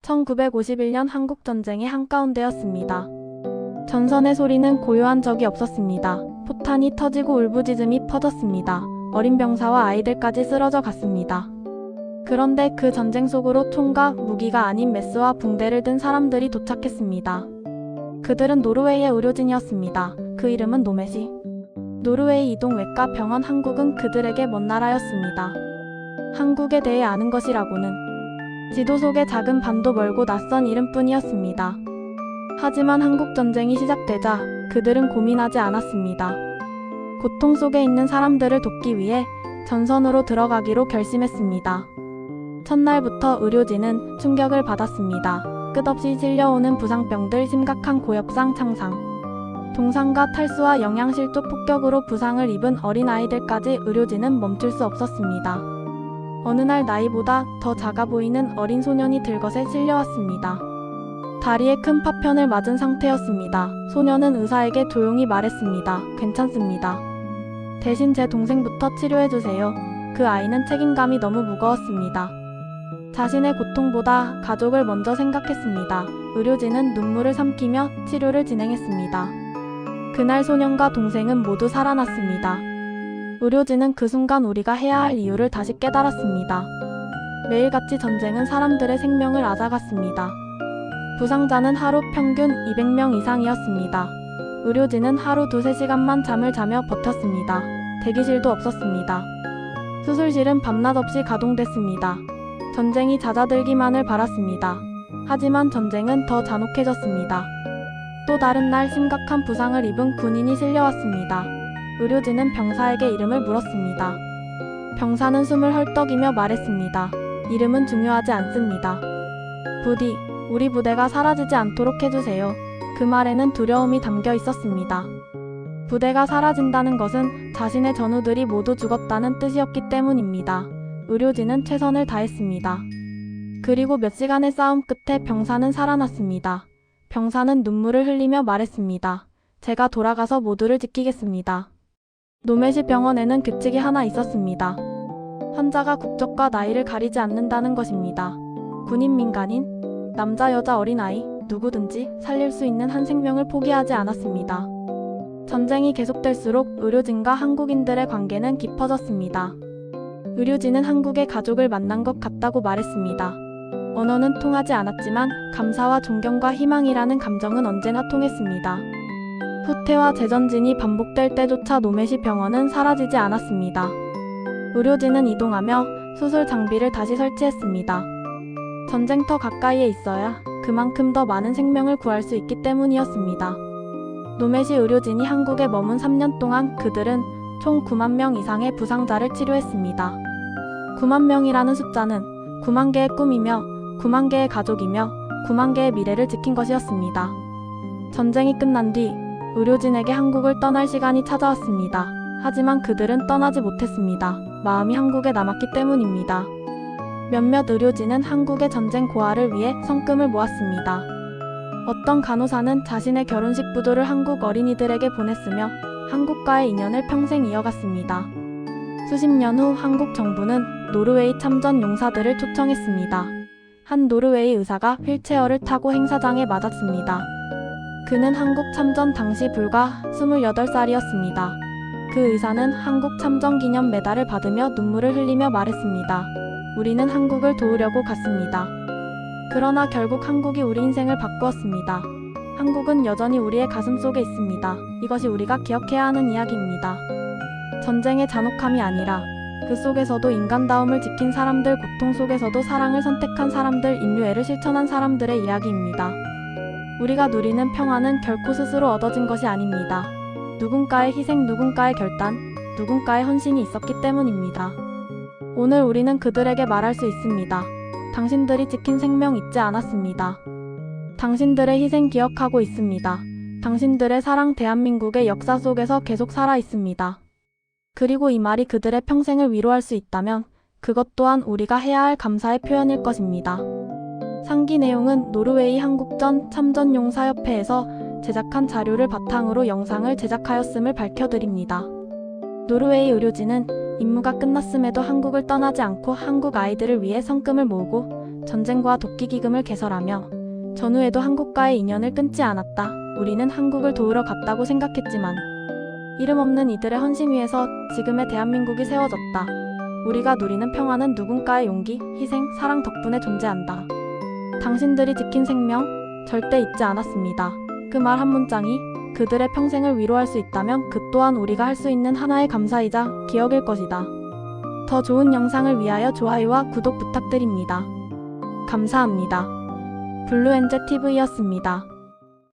1951년 한국전쟁의 한가운데였습니다. 전선의 소리는 고요한 적이 없었습니다. 포탄이 터지고 울부짖음이 퍼졌습니다. 어린 병사와 아이들까지 쓰러져 갔습니다. 그런데 그 전쟁 속으로 총과 무기가 아닌 메스와 붕대를 든 사람들이 도착했습니다. 그들은 노르웨이의 의료진이었습니다. 그 이름은 노메시. 노르웨이 이동외과 병원. 한국은 그들에게 먼 나라였습니다. 한국에 대해 아는 것이라고는 지도 속의 작은 반도 멀고 낯선 이름뿐이었습니다. 하지만 한국전쟁이 시작되자 그들은 고민하지 않았습니다. 고통 속에 있는 사람들을 돕기 위해 전선으로 들어가기로 결심했습니다. 첫날부터 의료진은 충격을 받았습니다. 끝없이 실려오는 부상병들, 심각한 고엽상, 창상, 동상과 탈수와 영양실조 폭격으로 부상을 입은 어린아이들까지 의료진은 멈출 수 없었습니다. 어느 날 나이보다 더 작아 보이는 어린 소년이 들것에 실려왔습니다. 다리에 큰 파편을 맞은 상태였습니다. 소년은 의사에게 조용히 말했습니다. 괜찮습니다. 대신 제 동생부터 치료해주세요. 그 아이는 책임감이 너무 무거웠습니다. 자신의 고통보다 가족을 먼저 생각했습니다. 의료진은 눈물을 삼키며 치료를 진행했습니다. 그날 소년과 동생은 모두 살아났습니다. 의료진은 그 순간 우리가 해야 할 이유를 다시 깨달았습니다. 매일같이 전쟁은 사람들의 생명을 앗아갔습니다. 부상자는 하루 평균 200명 이상이었습니다. 의료진은 하루 2~3시간만 잠을 자며 버텼습니다. 대기실도 없었습니다. 수술실은 밤낮 없이 가동됐습니다. 전쟁이 잦아들기만을 바랐습니다. 하지만 전쟁은 더 잔혹해졌습니다. 또 다른 날 심각한 부상을 입은 군인이 실려왔습니다. 의료진은 병사에게 이름을 물었습니다. 병사는 숨을 헐떡이며 말했습니다. 이름은 중요하지 않습니다. 부디 우리 부대가 사라지지 않도록 해주세요. 그 말에는 두려움이 담겨 있었습니다. 부대가 사라진다는 것은 자신의 전우들이 모두 죽었다는 뜻이었기 때문입니다. 의료진은 최선을 다했습니다. 그리고 몇 시간의 싸움 끝에 병사는 살아났습니다. 병사는 눈물을 흘리며 말했습니다. 제가 돌아가서 모두를 지키겠습니다. 노메시 병원에는 규칙이 하나 있었습니다. 환자가 국적과 나이를 가리지 않는다는 것입니다. 군인, 민간인, 남자, 여자, 어린아이 누구든지 살릴 수 있는 한 생명을 포기하지 않았습니다. 전쟁이 계속될수록 의료진과 한국인들의 관계는 깊어졌습니다. 의료진은 한국의 가족을 만난 것 같다고 말했습니다. 언어는 통하지 않았지만 감사와 존경과 희망이라는 감정은 언제나 통했습니다. 후퇴와 재전진이 반복될 때조차 노메시 병원은 사라지지 않았습니다. 의료진은 이동하며 수술 장비를 다시 설치했습니다. 전쟁터 가까이에 있어야 그만큼 더 많은 생명을 구할 수 있기 때문이었습니다. 노메시 의료진이 한국에 머문 3년 동안 그들은 총 9만 명 이상의 부상자를 치료했습니다. 9만 명이라는 숫자는 9만 개의 꿈이며 9만 개의 가족이며 9만 개의 미래를 지킨 것이었습니다. 전쟁이 끝난 뒤 의료진에게 한국을 떠날 시간이 찾아왔습니다. 하지만 그들은 떠나지 못했습니다. 마음이 한국에 남았기 때문입니다. 몇몇 의료진은 한국의 전쟁 고아를 위해 성금을 모았습니다. 어떤 간호사는 자신의 결혼식 부도를 한국 어린이들에게 보냈으며 한국과의 인연을 평생 이어갔습니다. 수십 년 후 한국 정부는 노르웨이 참전 용사들을 초청했습니다. 한 노르웨이 의사가 휠체어를 타고 행사장에 맞았습니다. 그는 한국 참전 당시 불과 28살이었습니다. 그 의사는 한국 참전 기념 메달을 받으며 눈물을 흘리며 말했습니다. 우리는 한국을 도우려고 갔습니다. 그러나 결국 한국이 우리 인생을 바꾸었습니다. 한국은 여전히 우리의 가슴 속에 있습니다. 이것이 우리가 기억해야 하는 이야기입니다. 전쟁의 잔혹함이 아니라 그 속에서도 인간다움을 지킨 사람들, 고통 속에서도 사랑을 선택한 사람들, 인류애를 실천한 사람들의 이야기입니다. 우리가 누리는 평화는 결코 스스로 얻어진 것이 아닙니다. 누군가의 희생, 누군가의 결단, 누군가의 헌신이 있었기 때문입니다. 오늘 우리는 그들에게 말할 수 있습니다. 당신들이 지킨 생명 잊지 않았습니다. 당신들의 희생 기억하고 있습니다. 당신들의 사랑 대한민국의 역사 속에서 계속 살아 있습니다. 그리고 이 말이 그들의 평생을 위로할 수 있다면 그것 또한 우리가 해야 할 감사의 표현일 것입니다. 상기 내용은 노르웨이 한국전 참전용사협회에서 제작한 자료를 바탕으로 영상을 제작하였음을 밝혀드립니다. 노르웨이 의료진은 임무가 끝났음에도 한국을 떠나지 않고 한국 아이들을 위해 성금을 모으고 전쟁과 도끼 기금을 개설하며 전후에도 한국과의 인연을 끊지 않았다. 우리는 한국을 도우러 갔다고 생각했지만 이름 없는 이들의 헌신 위에서 지금의 대한민국이 세워졌다. 우리가 누리는 평화는 누군가의 용기, 희생, 사랑 덕분에 존재한다. 당신들이 지킨 생명 절대 잊지 않았습니다. 그 말 한 문장이 그들의 평생을 위로할 수 있다면 그 또한 우리가 할 수 있는 하나의 감사이자 기억일 것이다. 더 좋은 영상을 위하여 좋아요와 구독 부탁드립니다. 감사합니다. 블루엔젤TV였습니다.